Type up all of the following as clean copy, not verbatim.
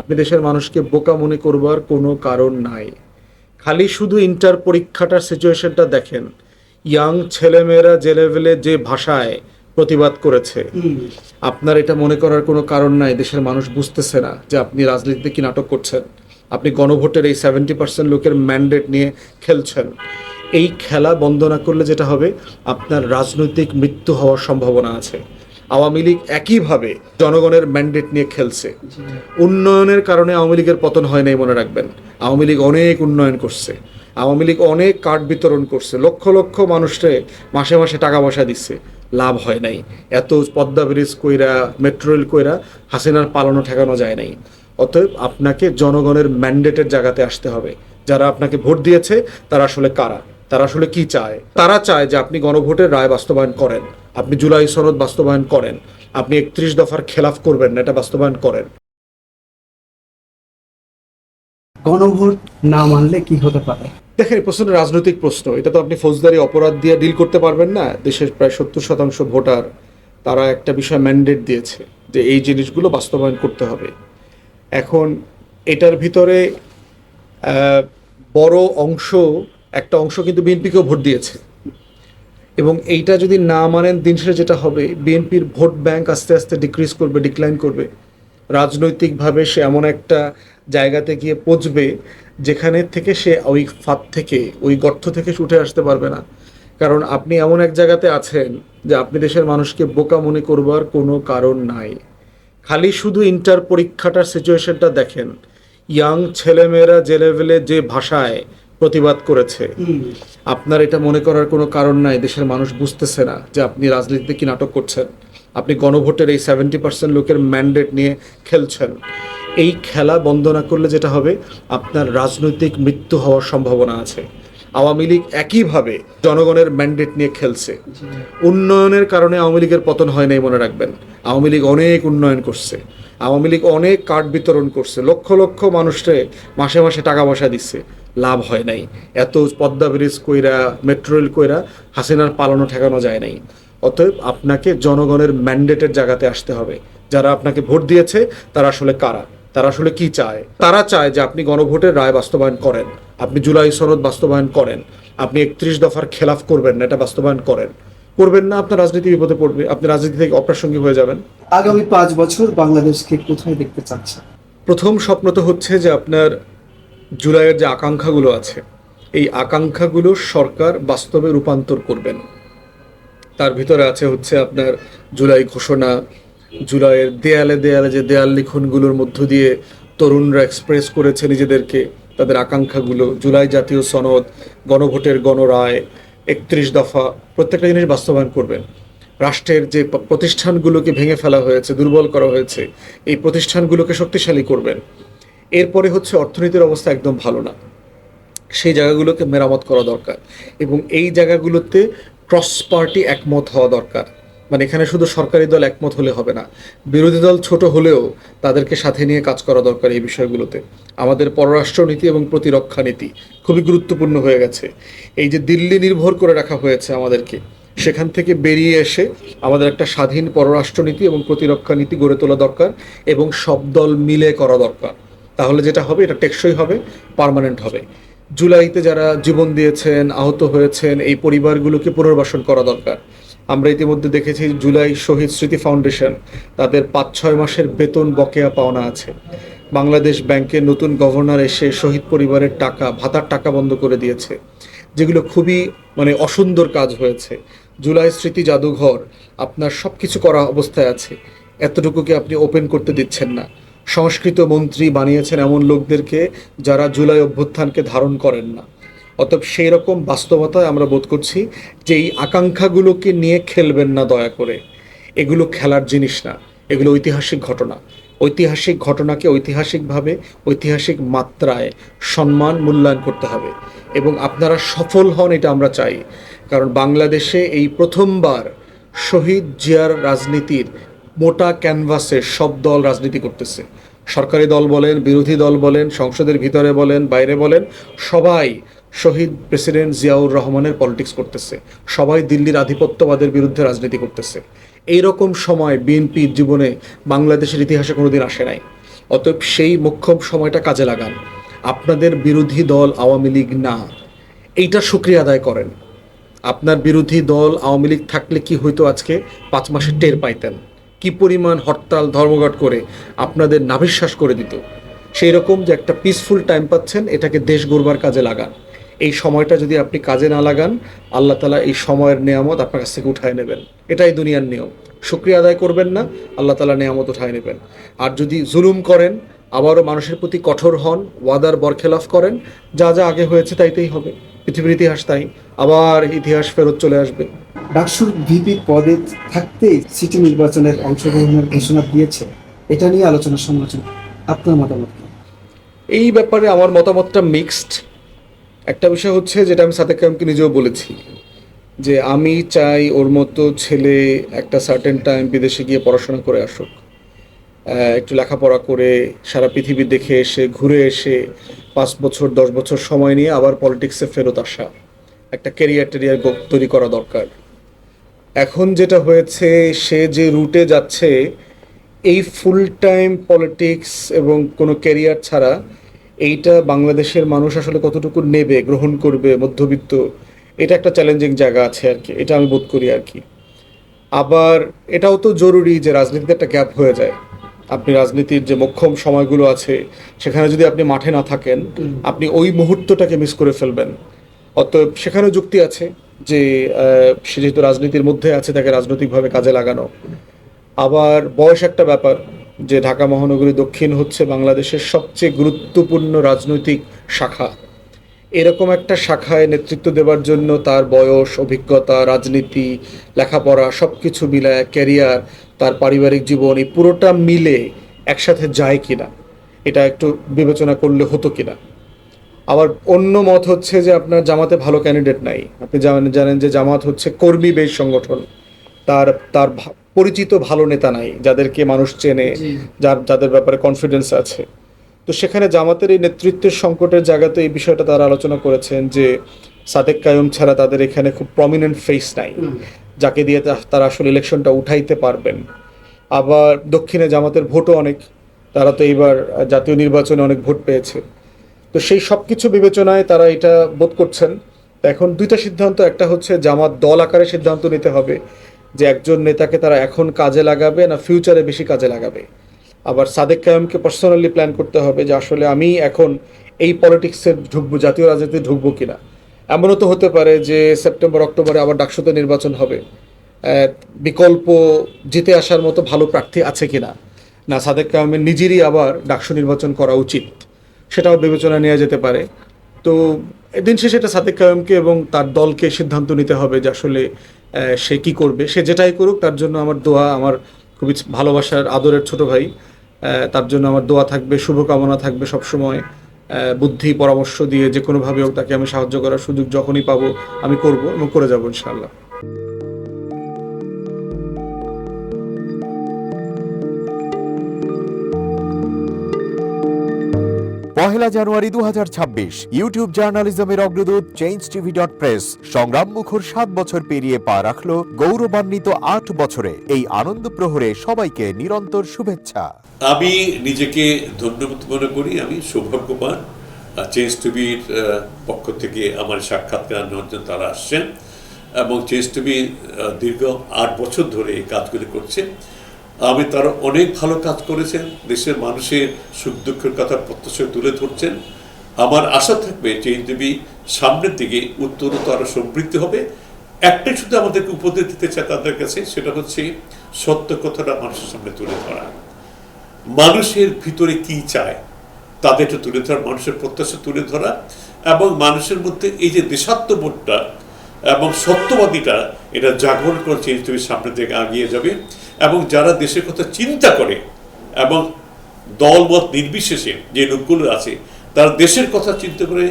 আপনি দেশের মানুষকে বোকা মনে করবার কোনো কারণ নাই। খালি শুধু ইন্টার পরীক্ষাটার সিচুয়েশনটা দেখেন। ইয়াং ছেলেমেয়েরা যে লেভেলে যে ভাষায় প্রতিবাদ করেছে, আপনার এটা মনে করার কোনো কারণ নাই দেশের মানুষ বুঝতেছে না যে আপনি রাজনীতিতে কি নাটক করছেন। আপনি গণভোটের এই 70% লোকের ম্যান্ডেট নিয়ে খেলছেন। এই খেলা বন্ধ না করলে যেটা হবে, আপনার রাজনৈতিক মৃত্যু হওয়ার সম্ভাবনা আছে। আওয়ামী লীগ একইভাবে জনগণের ম্যান্ডেট নিয়ে খেলছে। উন্নয়নের কারণে আওয়ামী লীগের পতন হয় নাই, মনে রাখবেন। আওয়ামী লীগ অনেক উন্নয়ন করছে, আওয়ামী লীগ অনেক কার্ড বিতরণ করছে, লক্ষ লক্ষ মানুষকে মাসে মাসে টাকা পয়সা দিচ্ছে, লাভ হয় নাই। এত পদ্মা ব্রিজ কইরা, মেট্রো রেল কইরা হাসিনার পালানো ঠেকানো যায় নাই। অতএব আপনাকে জনগণের ম্যান্ডেটের জায়গাতে আসতে হবে। যারা আপনাকে ভোট দিয়েছে তারা আসলে কারা, তারা আসলে কি চায়। তারা চায় যে আপনি গণভোটের রায় বাস্তবায়ন করেন, আপনি জুলাই সনদ বাস্তবায়ন করেন, আপনি 31 দফার খেলাফ করবেন না, এটা বাস্তবায়ন করেন। গণভোট না মানলে কি হতে পারে? দেখেন, এই প্রশ্নটা রাজনৈতিক প্রশ্ন। এটা তো আপনি ফৌজদারি অপরাধ দিয়ে ডিল করতে পারবেন না। দেশের প্রায় 70% ভোটার, তারা একটা বিষয় ম্যান্ডেট দিয়েছে যে এই জিনিসগুলো বাস্তবায়ন করতে হবে। এখন এটার ভিতরে বড় অংশ, একটা অংশ কিন্তু বিএনপিকেও ভোট দিয়েছে, এবং এইটা যদি না মানেন, দিন শেষে যেটা হবে, বিএনপির ভোট ব্যাংক আস্তে আস্তে ডিক্রিজ করবে, ডিক্লাইন করবে। রাজনৈতিকভাবে সে এমন একটা জায়গাতে গিয়ে পৌঁছবে যেখানে থেকে সে ওই ফাঁদ থেকে, ওই গর্ত থেকে উঠে আসতে পারবে না। কারণ আপনি এমন এক জায়গাতে আছেন যে আপনি দেশের মানুষকে বোকা মনে করবার কোনো কারণ নাই। খালি শুধু ইন্টার পরীক্ষাটার সিচুয়েশনটা দেখেন। ইয়াং ছেলেমেয়েরা যে লেভেলে যে ভাষায় প্রতিবাদ করেছে, আপনার এটা মনে করার কোনো কারণ নাই দেশের মানুষ বুঝতেছে না যে আপনি রাজনীতিতে কি নাটক করছেন। আপনি গণভোটের এই 70% লোকের ম্যান্ডেট নিয়ে খেলছেন। এই খেলা বন্ধ না করলে যেটা হবে, আপনার রাজনৈতিক মৃত্যু হওয়ার সম্ভাবনা আছে। আওয়ামী লীগ একইভাবে জনগণের ম্যান্ডেট নিয়ে খেলছে। উন্নয়নের কারণে আওয়ামী লীগের পতন হয় নাই, মনে রাখবেন। আওয়ামী লীগ অনেক উন্নয়ন করছে, আওয়ামী লীগ অনেক কার্ড বিতরণ করছে, লক্ষ লক্ষ মানুষকে মাসে মাসে টাকা পয়সা দিচ্ছে, লাভ হয় নাই। এত পদ্মা ব্রিজ কইরা, মেট্রো রেল কইরা হাসিনার পালানো ঠেকানো যায় নাই। অতএব আপনাকে জনগণের ম্যান্ডেটের জায়গাতে আসতে হবে। যারা আপনাকে ভোট দিয়েছে তারা আসলে কারা, তারা আসলে কি চায়। তারা চায় যে আপনি গণভোটের রায় বাস্তবায়ন করেন, আপনি জুলাই সনদ বাস্তবায়ন করেন, আপনি 31 দফার খেলাফ করবেন না, এটা বাস্তবায়ন করেন। করবেন না, আপনার রাজনীতি বিপদে পড়বে, আপনি রাজনীতি থেকে অপ্রাসঙ্গিক হয়ে যাবেন। আগামী 5 বছর বাংলাদেশকে কোথায় দেখতে চাচ্ছেন? প্রথম স্বপ্ন তো হচ্ছে যে আপনার জুলাইয়ের যে আকাঙ্ক্ষাগুলো আছে, এই আকাঙ্ক্ষাগুলো সরকার বাস্তবে রূপান্তর করবেন। তার ভিতরে আছে হচ্ছে আপনার জুলাই ঘোষণা, জুলাইয়ের দেয়ালে দেয়ালে যে দেয়াল লিখনগুলোর মধ্য দিয়ে তরুণরা এক্সপ্রেস করেছে নিজেদেরকে, তাদের আকাঙ্ক্ষাগুলো, জুলাই জাতীয় সনদ, গণভোটের গণরায়, 31 দফা, প্রত্যেকটা জিনিস বাস্তবায়ন করবেন। রাষ্ট্রের যে প্রতিষ্ঠানগুলোকে ভেঙে ফেলা হয়েছে, দুর্বল করা হয়েছে, এই প্রতিষ্ঠানগুলোকে শক্তিশালী করবেন। এরপরে হচ্ছে অর্থনীতির অবস্থা একদম ভালো না, সেই জায়গাগুলোকে মেরামত করা দরকার, এবং এই জায়গাগুলোতে ক্রস পার্টি একমত হওয়া দরকার। মানে এখানে শুধু সরকারি দল একমত হলে হবে না, বিরোধী দল ছোট হলেও তাদেরকে সাথে নিয়ে কাজ করা দরকার এই বিষয়গুলোতে। আমাদের পররাষ্ট্রনীতি এবং প্রতিরক্ষা নীতি খুবই গুরুত্বপূর্ণ হয়ে গেছে। এই যে দিল্লি নির্ভর করে রাখা হয়েছে আমাদেরকে, সেখান থেকে বেরিয়ে এসে আমাদের একটা স্বাধীন পররাষ্ট্রনীতি এবং প্রতিরক্ষা নীতি গড়ে তোলা দরকার, এবং সব দল মিলে করা দরকার। তাহলে যেটা হবে, এটা টেকসই হবে, পার্মানেন্ট হবে। জুলাইতে যারা জীবন দিয়েছেন, আহত হয়েছেন, এই পরিবারগুলোকে পুনর্বাসন করা দরকার। আমরা ইতিমধ্যে দেখেছি জুলাই শহীদ স্মৃতি ফাউন্ডেশন, তাদের 5-6 মাসের বেতন বকেয়া পাওনা আছে। বাংলাদেশ ব্যাংকের নতুন গভর্নর এসে শহীদ পরিবারের টাকা, ভাতার টাকা বন্ধ করে দিয়েছে, যেগুলো খুবই অসুন্দর কাজ হয়েছে। জুলাই স্মৃতি জাদুঘর আপনার সব কিছু করা অবস্থায় আছে, এতটুকুকে আপনি ওপেন করতে দিচ্ছেন না। সংস্কৃত মন্ত্রী বানিয়েছেন এমন লোকদেরকে যারা জুলাই অভ্যুত্থানকে ধারণ করেন না। অতএব সেই রকম বাস্তবতায় আমরা বোধ করছি যে এই আকাঙ্ক্ষাগুলোকে নিয়ে খেলবেন না দয়া করে। এগুলো খেলার জিনিস না, এগুলো ঐতিহাসিক ঘটনা। ঐতিহাসিক ঘটনাকে ঐতিহাসিকভাবে, ঐতিহাসিক মাত্রায় সম্মান মূল্যায়ন করতে হবে, এবং আপনারা সফল হন, এটা আমরা চাই। কারণ বাংলাদেশে এই প্রথমবার শহীদ জিয়ার রাজনীতির মোটা ক্যানভাসে সব দল রাজনীতি করতেছে। সরকারি দল বলেন, বিরোধী দল বলেন, সংসদের ভিতরে বলেন, বাইরে বলেন, সবাই শহীদ প্রেসিডেন্ট জিয়াউর রহমানের পলিটিক্স করতেছে, সবাই দিল্লির আধিপত্যবাদের বিরুদ্ধে রাজনীতি করতেছে। এইরকম সময় বিএনপির জীবনে বাংলাদেশের ইতিহাসে কোনোদিন আসে নাই। অতএব সেই মোক্ষম সময়টা কাজে লাগান। আপনাদের বিরোধী দল আওয়ামী লীগ না, এইটার শুকরিয়া আদায় করেন। আপনার বিরোধী দল আওয়ামী লীগ থাকলে কি হইতো আজকে 5 মাসে টের পাইতেন, কি পরিমাণ হরতাল ধর্মঘট করে আপনাদের নাভিশ্বাস করে দিত। সেই রকম যে একটা পিসফুল টাইম পাচ্ছেন, এটাকে দেশ গড়বার কাজে লাগান। এই সময়টা যদি আপনি কাজে না লাগান, আল্লাহ তালা এই সময়ের নেয়ামত আপনার কাছ থেকে উঠায় নেবেন। এটাই দুনিয়ার নিয়ম। শুকরিয়া আদায় করবেন না, আল্লাহ তালা নেয়ামত উঠায় নেবেন। আর যদি জুলুম করেন, আবারও মানুষের প্রতি কঠোর হন, ওয়াদার বরখেলাফ করেন, যা যা আগে হয়েছে তাইতেই হবে। পৃথিবীর ইতিহাস তাই, আবার ইতিহাস ফেরত চলে আসবে। ডাকসুর ভিপি পদে থাকতেই সিটি নির্বাচনের অংশগ্রহণের ঘোষণা দিয়েছে, এটা নিয়ে আলোচনা সমালোচনা, আপনার মতামত কি? এই ব্যাপারে আমার মতামতটা মিক্সড। একটা বিষয় হচ্ছে, যেটা আমি সাদেক কায়েমকে নিজেও বলেছি, যে আমি চাই ওর মতো ছেলে একটা সার্টেন টাইম বিদেশে গিয়ে পড়াশোনা করে আসুক, একটু লেখাপড়া করে সারা পৃথিবী দেখে এসে, ঘুরে এসে 5 বছর 10 বছর সময় নিয়ে আবার পলিটিক্সে ফেরত আসা, একটা ক্যারিয়ার তৈরি করা দরকার। এখন যেটা হয়েছে, সে যে রুটে যাচ্ছে, এই ফুল টাইম পলিটিক্স এবং কোনো ক্যারিয়ার ছাড়া, এইটা বাংলাদেশের মানুষ আসলে কতটুকু নেবে, গ্রহণ করবে, মধ্যবিত্ত, এটা একটা চ্যালেঞ্জিং জায়গা আছে আর কি, এটা আমি বোধ করি আর কি। আবার এটাও তো জরুরি যে রাজনীতিতে একটা গ্যাপ হয়ে যায়। আপনি রাজনীতির যে মোক্ষম সময়গুলো আছে, সেখানে যদি আপনি মাঠে না থাকেন, আপনি ওই মুহূর্তটাকে মিস করে ফেলবেন। অতএব সেখানেও যুক্তি আছে যে সে যেহেতু রাজনীতির মধ্যে আছে, তাকে রাজনৈতিকভাবে কাজে লাগানো। আবার বয়স একটা ব্যাপার, যে ঢাকা মহানগরী দক্ষিণ হচ্ছে বাংলাদেশের সবচেয়ে গুরুত্বপূর্ণ রাজনৈতিক শাখা। এরকম একটা শাখায় নেতৃত্ব দেওয়ার জন্য তার বয়স, অভিজ্ঞতা, রাজনীতি, লেখাপড়া সব কিছু মিলায়, ক্যারিয়ার, তার পারিবারিক জীবন, এই পুরোটা মিলে একসাথে যায় কিনা, এটা একটু বিবেচনা করলে হতো কিনা। আবার অন্য মত হচ্ছে যে আপনার জামাতে ভালো ক্যান্ডিডেট নাই। আপনি জানেন যে জামাত হচ্ছে কর্মী বেশ সংগঠন, তার তার পরিচিত ভালো নেতা নাই, যাদেরকে মানুষ চেনে, যাদের ব্যাপারে কনফিডেন্স আছে। তো সেখানে জামাতের এই নেতৃত্বের সংকটের জায়গাতে এই বিষয়টা তারা আলোচনা করেছেন যে সাদেক কায়েম ছাড়া তাদের এখানে খুব প্রমিনেন্ট ফেস নাই, যাকে দিয়ে তারা আসলে ইলেকশনটা উঠাইতে পারবেন। আবার দক্ষিণে জামাতের ভোটও অনেক, তারা তো এইবার জাতীয় নির্বাচনে অনেক ভোট পেয়েছে। তো সেই সব কিছু বিবেচনায় তারা এটা বোধ করছেন। তো এখন দুইটা সিদ্ধান্ত, একটা হচ্ছে জামাত দল আকারে সিদ্ধান্ত নিতে হবে যে একজন নেতাকে তারা এখন কাজে লাগাবে না ফিউচারে বেশি কাজে লাগাবে। আবার সাদেক কায়েমকে পার্সোনালি প্ল্যান করতে হবে যে আসলে আমি এখন এই পলিটিক্সে ঢুকবো, জাতীয় রাজনীতিতে ঢুকবো কিনা। এমনও তো হতে পারে যে সেপ্টেম্বর অক্টোবরে আবার ডাকসুতে নির্বাচন হবে, বিকল্প জিতে আসার মতো ভালো প্রার্থী আছে কিনা, না সাদেক কায়েমের নিজেরই আবার ডাকসু নির্বাচন করা উচিত, সেটাও বিবেচনা নেওয়া যেতে পারে। তো দিন শেষে এটা সাদেক কায়েমকে এবং তার দলকে সিদ্ধান্ত নিতে হবে যে আসলে সে কি করবে। সে যেটাই করুক, তার জন্য আমার দোয়া, আমার খুবই ভালোবাসার আদরের ছোট ভাই, তার জন্য আমার দোয়া থাকবে, শুভকামনা থাকবে সবসময়। বুদ্ধি পরামর্শ দিয়ে যে কোনোভাবে হোক তাকে আমি সাহায্য করার সুযোগ যখনই পাবো আমি করব এবং করে যাবো ইনশাআল্লাহ। পহেলা জানুয়ারি 2026 ইউটিউব জার্নালিজমের অগ্রদূত চেঞ্জ টিভি.প্রেস সংগ্রাম মুখর 7 বছর পেরিয়ে পা রাখলো গৌরবান্বিত 8 বছরে। এই আনন্দ প্রহরে সবাইকে নিরন্তর শুভেচ্ছা। আমি নিজেকে ধন্যবাদ মনে করি, আমি সৌভাগ্যবান। চেঞ্জ টিভির পক্ষ থেকে আমার সাক্ষাৎকার নেওয়ার জন্য তারা আসছেন এবং চেঞ্জ টিভি দীর্ঘ 8 বছর ধরে এই কাজগুলি করছে। আমি তারা অনেক ভালো কাজ করেছেন, দেশের মানুষের সুখ দুঃখের কথা প্রত্যক্ষ তুলে ধরছেন। আমার আশা থাকবে চেঞ্জ টিভি সামনের দিকে উত্তরোত্তর আরো সমৃদ্ধ হবে। একটাই শুধু আমাদেরকে উপদেশ দিতে চায় তাদের কাছে, সেটা হচ্ছে সত্য কথাটা মানুষের সামনে তুলে ধরা, মানুষের ভিতরে কি চায় তাদেরটা তুলে ধরা, মানুষের প্রত্যাশা তুলে ধরা এবং মানুষের মধ্যে এই যে দেশাত্মবোধটা এবং সত্যবাদীটা, এটা জাগরণ করে চেঞ্জ টিভির সামনের দিকে এগিয়ে যাবে। এবং যারা দেশের কথা চিন্তা করে এবং দলমত নির্বিশেষে যে লোকগুলো আছে, তারা দেশের কথা চিন্তা করে,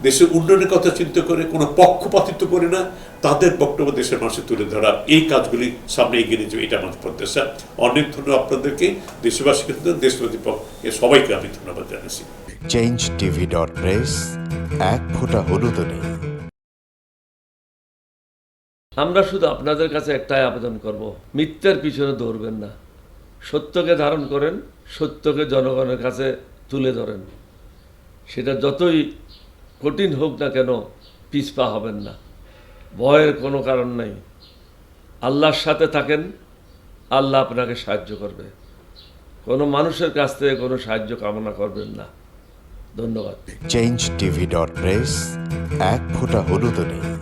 দেশের উন্নয়নের কথা চিন্তা করে, কোনো পক্ষপাতিত্ব করে না, তাদের বক্তব্য দেশের মানুষে তুলে ধরা, এই কাজগুলি সামনে এগিয়ে নিয়ে যাবে, এটা আমাদের প্রত্যাশা। অনেক ধন্যবাদ আপনাদেরকে, দেশবাসীকে, দেশবাসী সবাইকে আমি ধন্যবাদ জানাচ্ছি। চেঞ্জ টিভি.প্রেস, এক ফোঁটা হলুদ নেই। আমরা শুধু আপনাদের কাছে একটাই আবেদন করব, মিথ্যার পিছনে দৌড়বেন না, সত্যকে ধারণ করেন, সত্যকে জনগণের কাছে তুলে ধরেন। সেটা যতই কঠিন হোক না কেন পিছপা হবেন না, ভয়ের কোনো কারণ নাই। আল্লাহর সাথে থাকেন, আল্লাহ আপনাকে সাহায্য করবে। কোনো মানুষের কাছ থেকে কোনো সাহায্য কামনা করবেন না। ধন্যবাদ। চেঞ্জ টিভি.প্রেস, এক ফোঁটা হলুদও নেই।